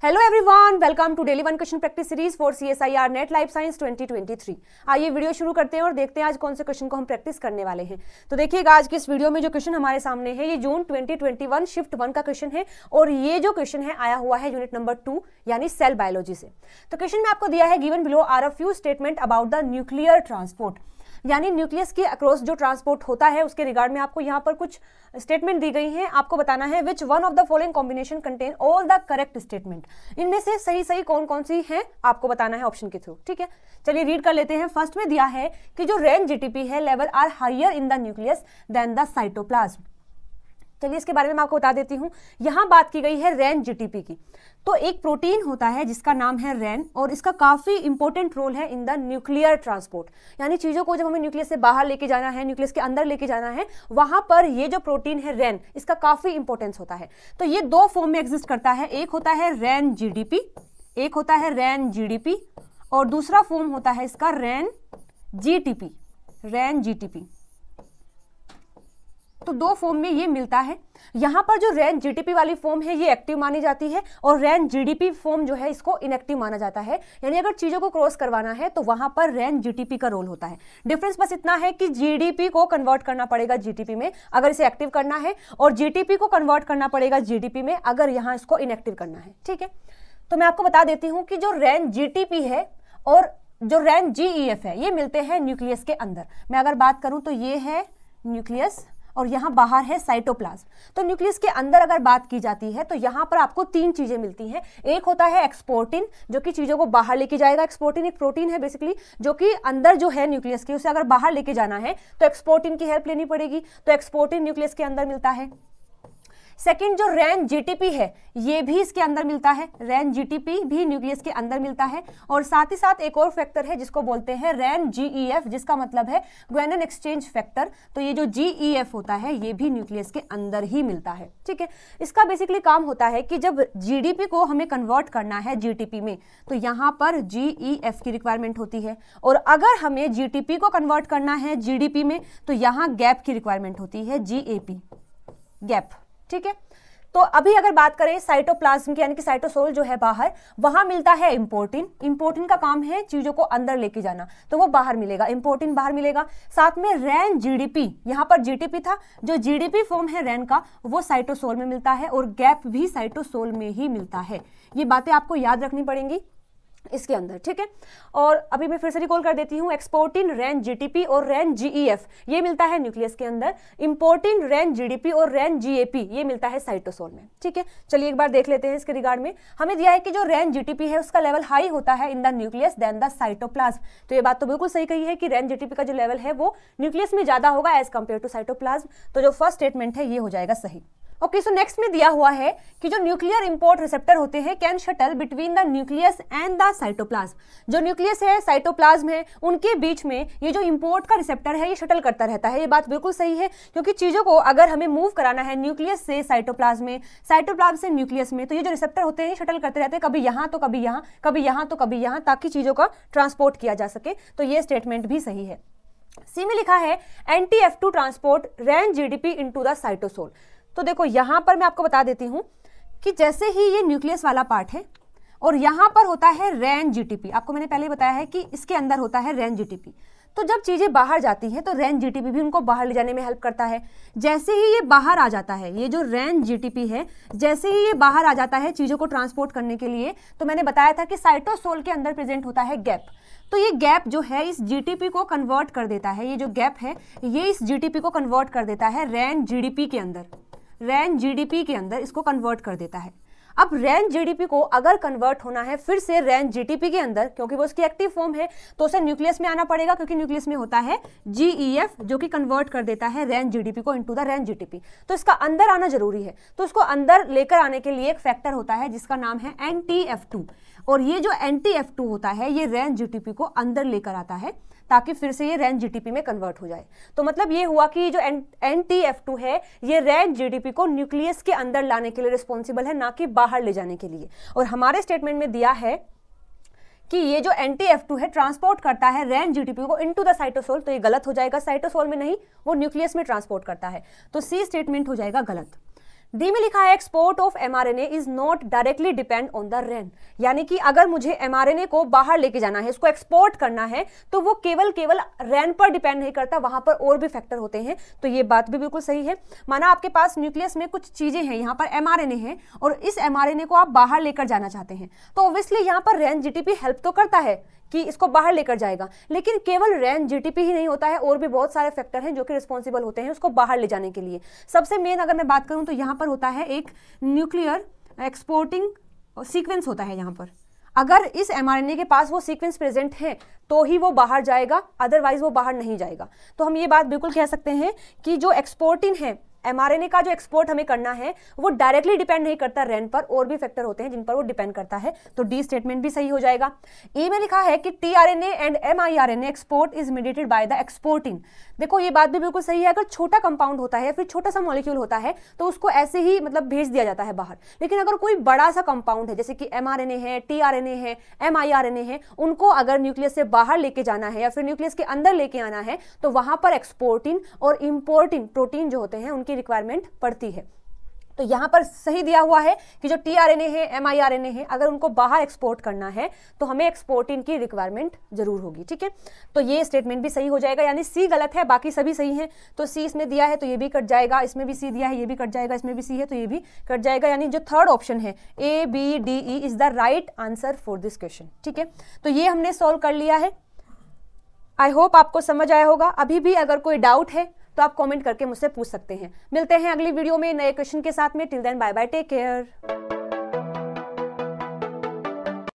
Hello everyone, welcome to daily one question practice series for CSIR net life science 2023। आइए video शुरू करते हैं और देखते हैं आज कौन से क्वेश्चन को हम प्रैक्टिस करने वाले हैं। तो देखिएगा, आज की इस वीडियो में जो क्वेश्चन हमारे सामने है ये जून 2021 शिफ्ट 1 का क्वेश्चन है और ये जो क्वेश्चन है आया हुआ है यूनिट नंबर 2 यानी सेल बायोलॉजी से। तो क्वेश्चन में आपको दिया है given below are a few statement about the nuclear transport, यानी न्यूक्लियस के अक्रॉस जो ट्रांसपोर्ट होता है उसके रिगार्ड में आपको यहाँ पर कुछ स्टेटमेंट दी गई हैं। आपको बताना है which one of the following combination contain all the correct statement. इनमें से सही कौन कौन सी हैं आपको बताना है ऑप्शन के थ्रू। ठीक है, चलिए रीड कर लेते हैं। फर्स्ट में दिया है कि जो रेन जीटीपी है level are higher in the nucleus than the cytoplasm. चलिए इसके बारे में मैं आपको बता देती हूँ। यहाँ बात की गई है रेन जीटीपी की। तो एक प्रोटीन होता है जिसका नाम है रेन और इसका काफी इंपॉर्टेंट रोल है इन द न्यूक्लियर ट्रांसपोर्ट, यानी चीजों को जब हमें न्यूक्लियस से बाहर लेके जाना है, न्यूक्लियस के अंदर लेके जाना है, वहां पर ये जो प्रोटीन है रेन, इसका काफी इंपॉर्टेंस होता है। तो ये दो फॉर्म में एग्जिस्ट करता है, एक होता है रेन जीडीपी, एक होता है रेन जीडीपी और दूसरा फॉर्म होता है इसका रेन जीटीपी, रेन जीटीपी। तो दो फॉर्म में ये मिलता है। यहां पर जो रेन जीटीपी वाली फॉर्म है ये एक्टिव मानी जाती है और रेन जीडीपी फॉर्म जो है इसको इनएक्टिव माना जाता है, यानी अगर चीजों को क्रॉस करवाना है तो वहां पर रेन जीटीपी का रोल होता है। डिफरेंस बस इतना है कि जीडीपी को कन्वर्ट करना पड़ेगा जीटीपी में अगर इसे एक्टिव करना है और जीटीपी को कन्वर्ट करना पड़ेगा जीडीपी में अगर यहां इसको इनएक्टिव करना है। ठीक है, तो मैं आपको बता देती हूं कि जो रेन जीटीपी है और जो रेन जीईएफ है ये मिलते हैं न्यूक्लियस के अंदर। मैं अगर बात करूं तो ये है न्यूक्लियस और यहां बाहर है साइटोप्लाज्म। तो न्यूक्लियस के अंदर अगर बात की जाती है तो यहां पर आपको तीन चीजें मिलती हैं। एक होता है एक्सपोर्टिन जो कि चीजों को बाहर लेके जाएगा। एक्सपोर्टिन एक प्रोटीन है बेसिकली जो कि अंदर जो है न्यूक्लियस के, उसे अगर बाहर लेके जाना है तो एक्सपोर्टिन की हेल्प लेनी पड़ेगी। तो एक्सपोर्टिन न्यूक्लियस के अंदर मिलता है। सेकेंड जो रेन जीटीपी है ये भी इसके अंदर मिलता है, रेन जीटीपी भी न्यूक्लियस के अंदर मिलता है। और साथ ही साथ एक और फैक्टर है जिसको बोलते हैं रेन जीईएफ, जिसका मतलब है ग्वेनन एक्सचेंज फैक्टर। तो ये जो जीईएफ होता है ये भी न्यूक्लियस के अंदर ही मिलता है। ठीक है, इसका बेसिकली काम होता है कि जब जीडीपी को हमें कन्वर्ट करना है जीटीपी में तो यहाँ पर जीईएफ की रिक्वायरमेंट होती है और अगर हमें जीटीपी को कन्वर्ट करना है जीडीपी में तो यहाँ गैप की रिक्वायरमेंट होती है, जीएपी, गैप। ठीक है, तो अभी अगर बात करें साइटोप्लाज्म की यानी कि साइटोसोल जो है बाहर, वहां मिलता है इंपोर्टिन। इंपोर्टिन का काम है चीजों को अंदर लेके जाना, तो वो बाहर मिलेगा, इंपोर्टिन बाहर मिलेगा। साथ में रेन जीडीपी, यहां पर जीटीपी था, जो जीडीपी फॉर्म है रेन का वो साइटोसोल में मिलता है और गैप भी साइटोसोल में ही मिलता है। ये बातें आपको याद रखनी पड़ेंगी इसके अंदर। ठीक है, और अभी मैं फिर से रिकॉल कर देती हूँ। एक्सपोर्टिन, रेन जीटीपी और रेन जीईएफ ये मिलता है न्यूक्लियस के अंदर। इंपोर्टिन, रेन जीडीपी और रेन जीएपी ये मिलता है साइटोसोल में। ठीक है, चलिए एक बार देख लेते हैं इसके रिगार्ड में। हमें दिया है कि जो रेन जीटीपी है उसका लेवल हाई होता है in the nucleus than the cytoplasm. तो ये बात तो बिल्कुल सही कही है कि रेन जीटीपी का जो लेवल है वो न्यूक्लियस में ज्यादा होगा एज कंपेयर टू साइटोप्लाज्म। तो जो फर्स्ट स्टेटमेंट है ये हो जाएगा सही। ओके, सो नेक्स्ट में दिया हुआ है कि जो न्यूक्लियर इंपोर्ट रिसेप्टर होते हैं can shuttle between the nucleus and the cytoplasm. जो न्यूक्लियस है, साइटोप्लाज्म है, उनके बीच में ये जो इंपोर्ट का रिसेप्टर है ये शटल करता रहता है। ये बात बिल्कुल सही है क्योंकि चीजों को अगर हमें मूव कराना है न्यूक्लियस से साइटोप्लाज्म में, साइटोप्लाज्म से न्यूक्लियस में, तो ये जो रिसेप्टर होते हैं शटल करते रहते हैं, कभी यहाँ तो कभी यहाँ, कभी यहाँ तो कभी यहाँ, ताकि चीजों का ट्रांसपोर्ट किया जा सके। तो ये स्टेटमेंट भी सही है। सी में लिखा है NTF2 transport rain GDP into the cytosol. तो देखो यहां पर मैं आपको बता देती हूं कि जैसे ही ये न्यूक्लियस वाला पार्ट है और यहां पर होता है रेन जीटीपी, आपको मैंने पहले बताया है कि इसके अंदर होता है रेन जीटीपी। तो जब चीजें बाहर जाती हैं तो रेन जीटीपी भी उनको बाहर ले जाने में हेल्प करता है। जैसे ही ये बाहर आ जाता है, ये जो रेन जीटीपी है, जैसे ही ये बाहर आ जाता है चीजों को ट्रांसपोर्ट करने के लिए, तो मैंने बताया था कि साइटोसोल के अंदर प्रेजेंट होता है गैप। तो ये गैप जो है इस जीटीपी को कन्वर्ट कर देता है, ये जो गैप है ये इस जीटीपी को कन्वर्ट कर देता है रेन जीडीपी के अंदर, रेन जीडीपी के अंदर इसको कन्वर्ट कर देता है। अब रेन जीडीपी को अगर कन्वर्ट होना है फिर से रेन जीटीपी के अंदर, क्योंकि वो उसकी एक्टिव फॉर्म है, तो उसे न्यूक्लियस में आना पड़ेगा क्योंकि न्यूक्लियस में होता है जीईएफ जो कि कन्वर्ट कर देता है रेन जीडीपी को इनटू द रेन जीटीपी। तो इसका अंदर आना जरूरी है। तो उसको अंदर लेकर आने के लिए एक फैक्टर होता है जिसका नाम है NTF2 और ये जो NTF2 होता है ये रेन जीटीपी को अंदर लेकर आता है ताकि फिर से ये रेन जीटीपी में कन्वर्ट हो जाए। तो मतलब ये हुआ कि जो NTF2 है ये रेन जीडीपी को न्यूक्लियस के अंदर लाने के लिए रिस्पॉन्सिबल है, ना कि बाहर ले जाने के लिए। और हमारे स्टेटमेंट में दिया है कि ये जो NTF2 है ट्रांसपोर्ट करता है रेन जीटीपी को इनटू द साइटोसोल। तो ये गलत हो जाएगा, साइटोसोल में नहीं, वो न्यूक्लियस में ट्रांसपोर्ट करता है। तो सी स्टेटमेंट हो जाएगा गलत। डी में लिखा है export of mRNA is not directly depend on the rain, यानी कि अगर मुझे mRNA को बाहर लेके जाना है, इसको एक्सपोर्ट करना है, तो वो केवल रेन पर डिपेंड नहीं करता, वहां पर और भी फैक्टर होते हैं। तो ये बात भी बिल्कुल सही है। माना आपके पास न्यूक्लियस में कुछ चीजें हैं, यहाँ पर mRNA है और इस mRNA को आप बाहर लेकर जाना चाहते हैं, तो ऑब्वियसली यहाँ पर रेन जीटीपी हेल्प तो करता है कि इसको बाहर लेकर जाएगा, लेकिन केवल रेन जीटीपी ही नहीं होता है, और भी बहुत सारे फैक्टर हैं जो कि रिस्पॉन्सिबल होते हैं उसको बाहर ले जाने के लिए। सबसे मेन अगर मैं बात करूं तो यहाँ पर होता है एक न्यूक्लियर एक्सपोर्टिंग सीक्वेंस होता है। यहाँ पर अगर इस mRNA के पास वो सीक्वेंस प्रेजेंट है तो ही वो बाहर जाएगा, अदरवाइज वो बाहर नहीं जाएगा। तो हम ये बात बिल्कुल कह सकते हैं कि जो एक्सपोर्टिंग है mRNA का, जो एक्सपोर्ट हमें करना है वो डायरेक्टली डिपेंड नहीं करता रेन पर, और भी फैक्टर होते हैं जिन पर वो डिपेंड करता है। तो डी स्टेटमेंट भी सही हो जाएगा। ई में लिखा है कि tRNA and miRNA export is mediated by the exportin. देखो ये बात भी बिल्कुल सही है। अगर छोटा कंपाउंड होता है, फिर छोटा सा मॉलिक्यूल होता है, तो उसको ऐसे ही भेज दिया जाता है बाहर। लेकिन अगर कोई बड़ा सा कंपाउंड है, जैसे कि mRNA है, tRNA है, miRNA है, उनको अगर न्यूक्लियस से बाहर लेके जाना है या फिर न्यूक्लियस के अंदर लेके आना है, तो वहां पर एक्सपोर्टिन और इंपोर्टिन प्रोटीन जो होते हैं उनकी रिक्वायरमेंट पड़ती है। तो यहां पर सही दिया हुआ है कि जो tRNA है, miRNA है, अगर उनको बाहर एक्सपोर्ट करना है तो हमें एक्सपोर्टिन की रिक्वायरमेंट जरूर होगी। ठीक है, तो ये स्टेटमेंट भी सही हो जाएगा, यानी सी गलत है, बाकी सभी सही हैं। तो सी इसमें दिया है तो ये भी कट जाएगा, इसमें भी सी दिया है ये भी कट जाएगा, इसमें भी सी है तो ये भी कट जाएगा, यानी जो थर्ड ऑप्शन है ABDE is the right answer for this question. ठीक है, तो ये हमने सॉल्व कर लिया है। आई होप आपको समझ आया होगा। अभी भी अगर कोई डाउट है तो आप कमेंट करके मुझसे पूछ सकते हैं। मिलते हैं अगली वीडियो में नए क्वेश्चन के साथ में। Till then bye bye, take care.